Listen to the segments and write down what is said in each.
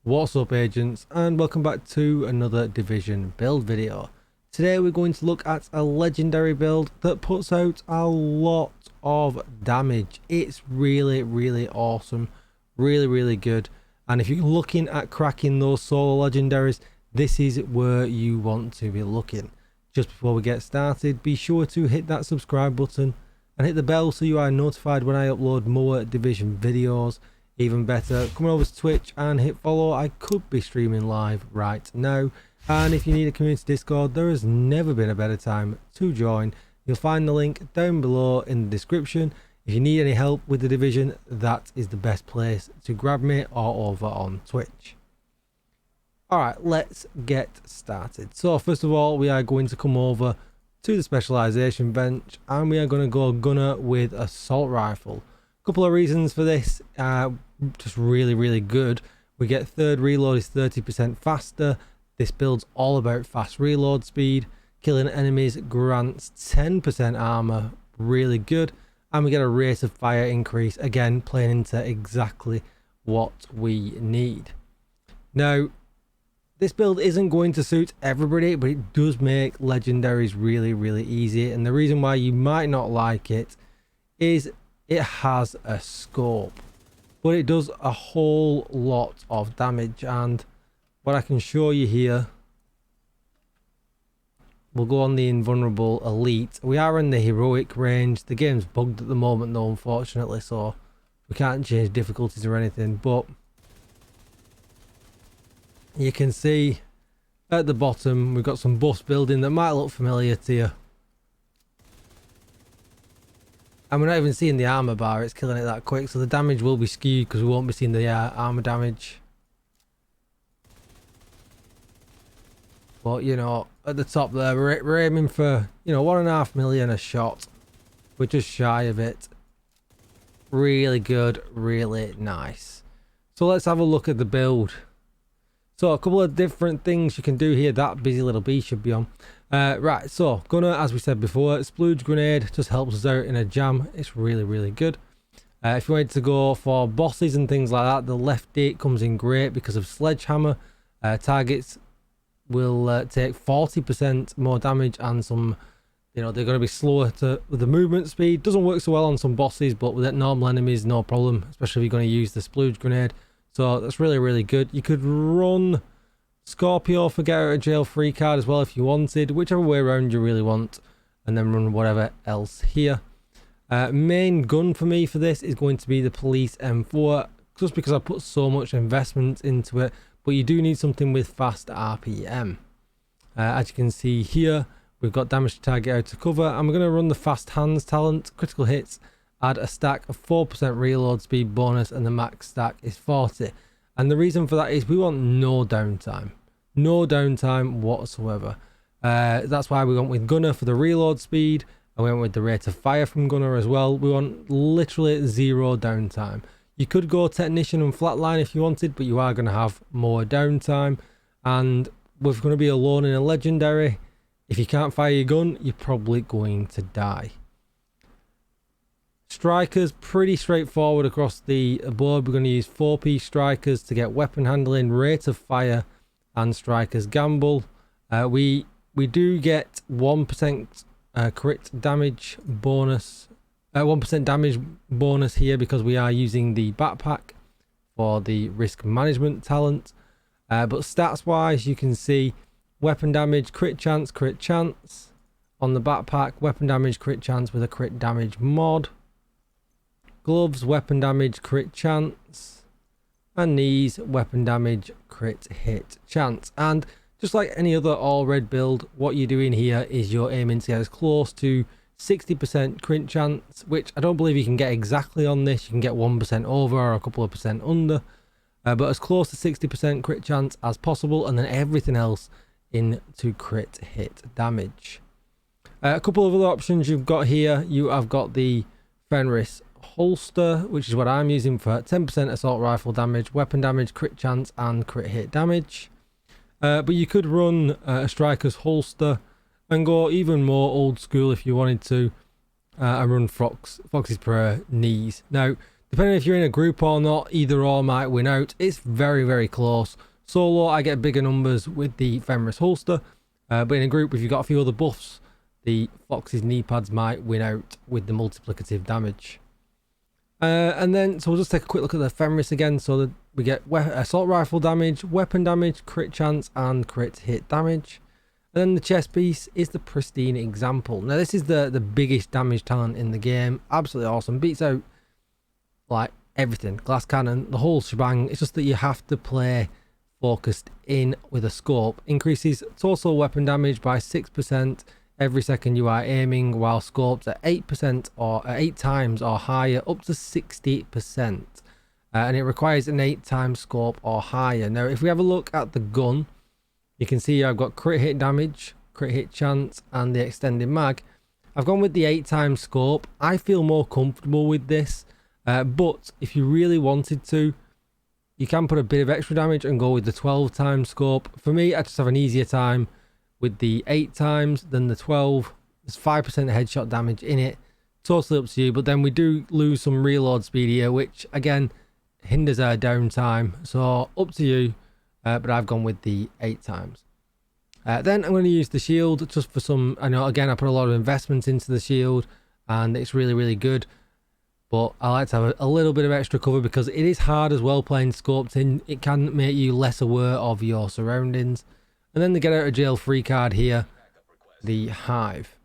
What's up, agents, and welcome back to another Division build video. Today we're going to look at a legendary build that puts out a lot of damage. It's really awesome, really good, and if you're looking at cracking those solo legendaries, this is where you want to be looking. Just before we get started, be sure to hit that subscribe button and hit the bell so you are notified when I upload more Division videos. Even better, come over to Twitch and hit follow. I could be streaming live right now, and if you need a community Discord, there has never been a better time to join. You'll find the link down below in the description. If you need any help with the Division, that is the best place to grab me, or over on Twitch. Alright, let's get started. So first of all, we are going to come over to the specialization bench and we are going to go gunner with assault rifle. Couple of reasons for this, just really good. We get third reload is 30% faster. This build's all about fast reload speed. Killing enemies grants 10% armor, really good, and we get a rate of fire increase, again playing into exactly what we need. Now this build isn't going to suit everybody, but it does make legendaries really easy, and the reason why you might not like it is it has a scope, but it does a whole lot of damage. And what I can show you here, we'll go on the invulnerable elite. We are in the heroic range. The game's bugged at the moment though, unfortunately, so we can't change difficulties or anything, but you can see at the bottom we've got some buffs building that might look familiar to you. And we're not even seeing the armor bar, it's killing it that quick, so the damage will be skewed because we won't be seeing the armor damage. But you know, at the top there, we're aiming for, you know, 1.5 million a shot. We're just shy of it. Really good, really nice. So let's have a look at the build. So a couple of different things you can do here. That busy little bee should be on. Right, so gunner, as we said before, splooge grenade just helps us out in a jam. It's really good. If you wanted to go for bosses and things like that, the left date comes in great because of sledgehammer. Targets will take 40% more damage, and some, you know, they're going to be slower with the movement speed. Doesn't work so well on some bosses, but with normal enemies, no problem, especially if you're going to use the splooge grenade. So that's really good. You could run Scorpio for get out of jail free card as well if you wanted, whichever way around you really want, and then run whatever else here. Main gun for me for this is going to be the police M4, just because I put so much investment into it, but you do need something with fast RPM. As you can see here, we've got damage to target out to cover, and we're going to run the fast hands talent. Critical hits add a stack of 4% reload speed bonus, and the max stack is 40. And the reason for that is we want no downtime whatsoever. That's why we went with gunner for the reload speed, and we went with the rate of fire from gunner as well. We want literally zero downtime. You could go technician and flatline if you wanted, but you are going to have more downtime, and we're going to be alone in a legendary. If you can't fire your gun, you're probably going to die. Strikers, pretty straightforward across the board. We're going to use 4-piece strikers to get weapon handling, rate of fire, and strikers gamble. We do get 1% crit damage bonus, 1% damage bonus here because we are using the backpack for the risk management talent. But stats wise, you can see weapon damage, crit chance on the backpack, weapon damage, crit chance with a crit damage mod. Gloves, weapon damage, crit chance, and knees, weapon damage, crit hit chance. And just like any other all red build, what you're doing here is you're aiming to get as close to 60% crit chance, which I don't believe you can get exactly on this. You can get 1% over or a couple of percent under, but as close to 60% crit chance as possible, and then everything else into crit hit damage. A couple of other options you've got here. You have got the Fenris holster, which is what I'm using for 10% assault rifle damage, weapon damage, crit chance, and crit hit damage. But you could run a striker's holster and go even more old school if you wanted to, and run Fox's Prayer knees. Now Depending if you're in a group or not, either or might win out. It's very, very close. Solo, I get bigger numbers with the Fenris holster. But in a group, if you've got a few other buffs, the Fox's knee pads might win out with the multiplicative damage. And then, so we'll just take a quick look at the Fenris again. So that we get assault rifle damage, weapon damage, crit chance, and crit hit damage. And then the chest piece is the pristine example. Now, this is the biggest damage talent in the game. Absolutely awesome. Beats out like everything. Glass cannon, the whole shebang. It's just that you have to play focused in with a scope. Increases total weapon damage by 6% every second you are aiming, while scopes at 8% or 8 times or higher, up to 60%. And it requires an 8 times scope or higher. Now, if we have a look at the gun, you can see I've got crit hit damage, crit hit chance, and the extended mag. I've gone with the 8 times scope. I feel more comfortable with this, but if you really wanted to, you can put a bit of extra damage and go with the 12 times scope. For me, I just have an easier time with the 8 times than the 12. There's 5% headshot damage in it. Totally up to you, but then we do lose some reload speed here, which again hinders our downtime. So up to you, but I've gone with the 8 times. Then I'm going to use the shield just for some, I know again I put a lot of investment into the shield and it's really, really good. But I like to have a little bit of extra cover because it is hard as well playing scoped in. It can make you less aware of your surroundings. And then the get out of jail free card here, the Hive.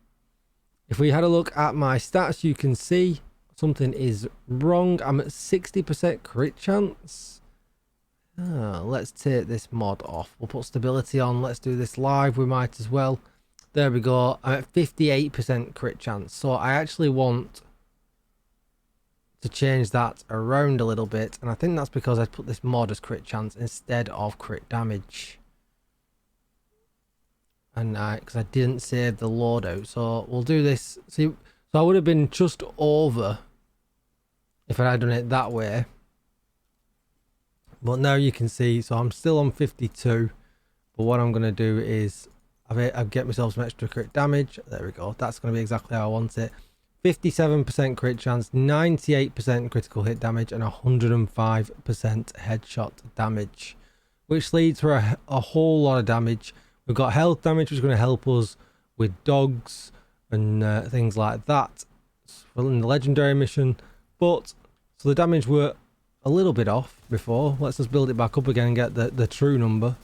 If we had a look at my stats, you can see something is wrong. I'm at 60% crit chance. Let's take this mod off. We'll put stability on. Let's do this live. We might as well. There we go. I'm at 58% crit chance. So I actually want to change that around a little bit, and I think that's because I put this mod as crit chance instead of crit damage, and because I didn't save the loadout. So we'll do this. See, so I would have been just over if I had done it that way, but now you can see, so I'm still on 52, but what I'm going to do is I've get myself some extra crit damage. There we go. That's going to be exactly how I want it. 57% crit chance, 98% critical hit damage, and 105% headshot damage, which leads for a whole lot of damage. We've got health damage, which is going to help us with dogs and things like that in the legendary mission. But so the damage were a little bit off before. Let's just build it back up again and get the true number.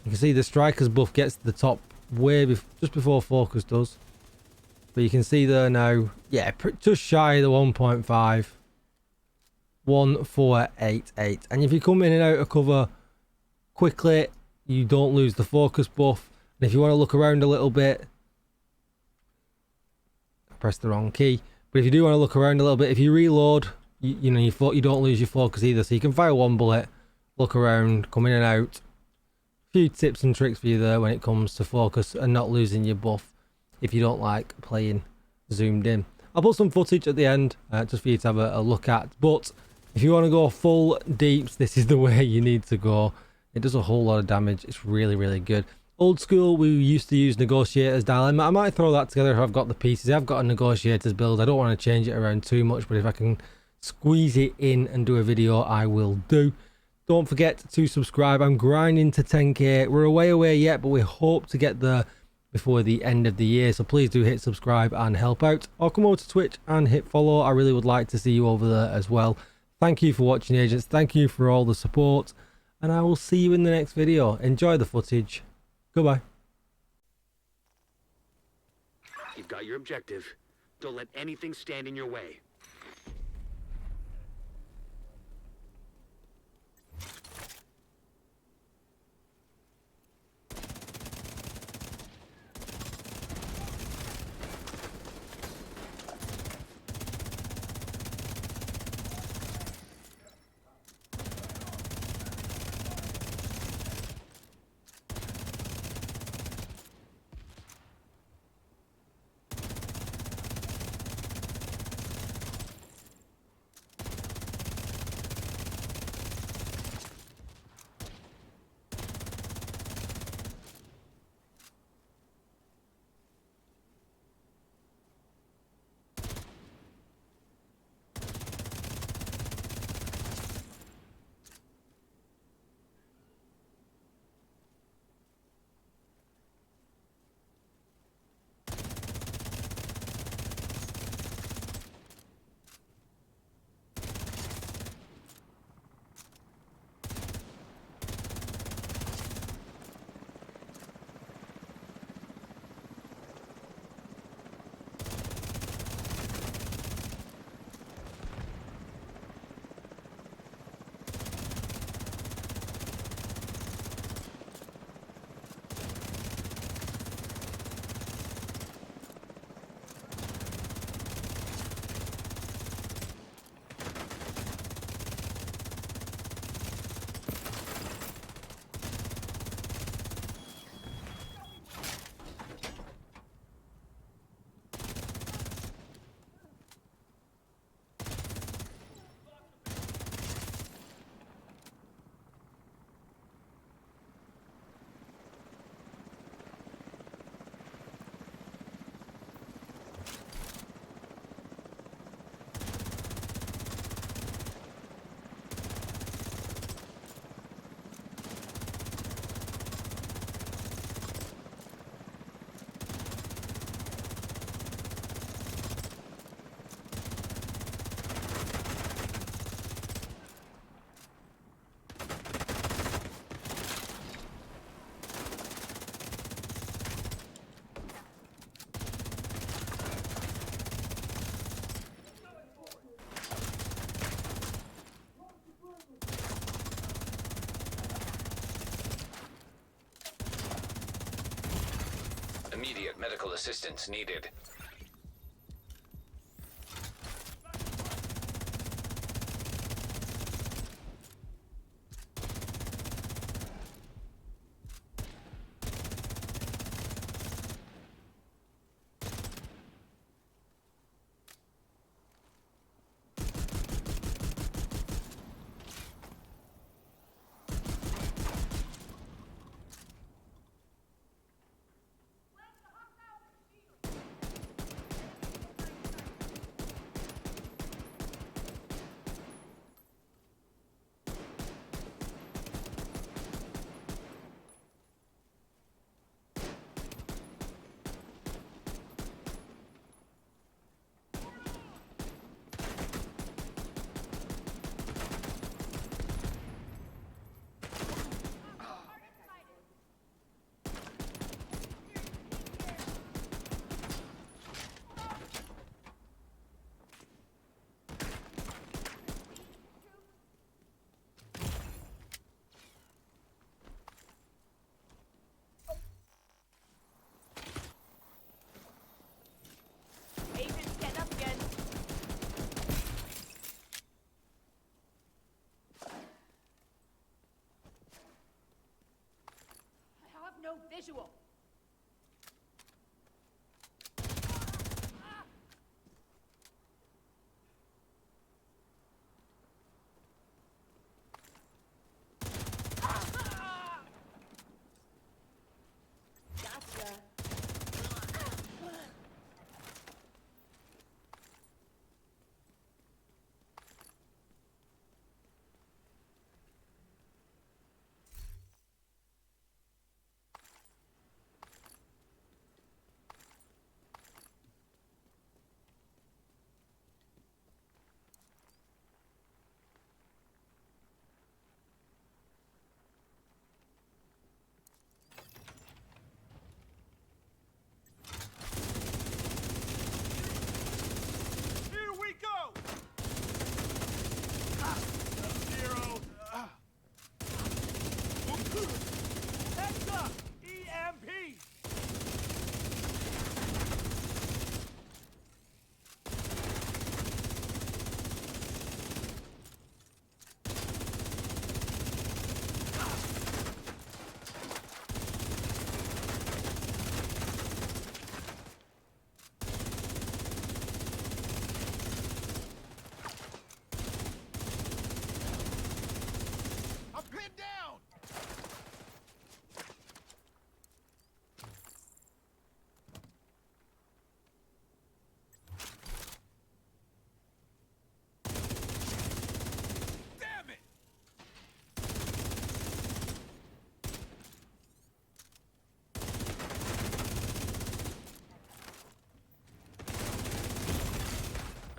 You can see the striker's buff gets to the top way just before focus does. But you can see there now, yeah, just shy of the 1.5. 1488. And if you come in and out of cover quickly, you don't lose the focus buff. And if you want to look around a little bit, I pressed the wrong key. But if you do want to look around a little bit, if you reload, you know, you don't lose your focus either. So you can fire one bullet, look around, come in and out. Few tips and tricks for you there when it comes to focus and not losing your buff if you don't like playing zoomed in. I'll put some footage at the end just for you to have a look at, but if you want to go full deeps, this is the way you need to go. It does a whole lot of damage. It's really, really good. Old school, we used to use Negotiator's Dilemma. I might throw that together if I've got the pieces. I've got a Negotiator's build. I don't want to change it around too much, but if I can squeeze it in and do a video, I will do. Don't forget to subscribe. I'm grinding to 10k. We're away yet, but we hope to get there before the end of the year. So please do hit subscribe and help out. Or come over to Twitch and hit follow. I really would like to see you over there as well. Thank you for watching, agents. Thank you for all the support. And I will see you in the next video. Enjoy the footage. Goodbye. You've got your objective. Don't let anything stand in your way. Immediate medical assistance needed. No visual. Gotcha.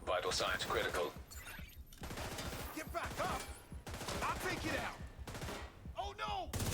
Vital signs critical. Get back up! I'll take it out! Oh no!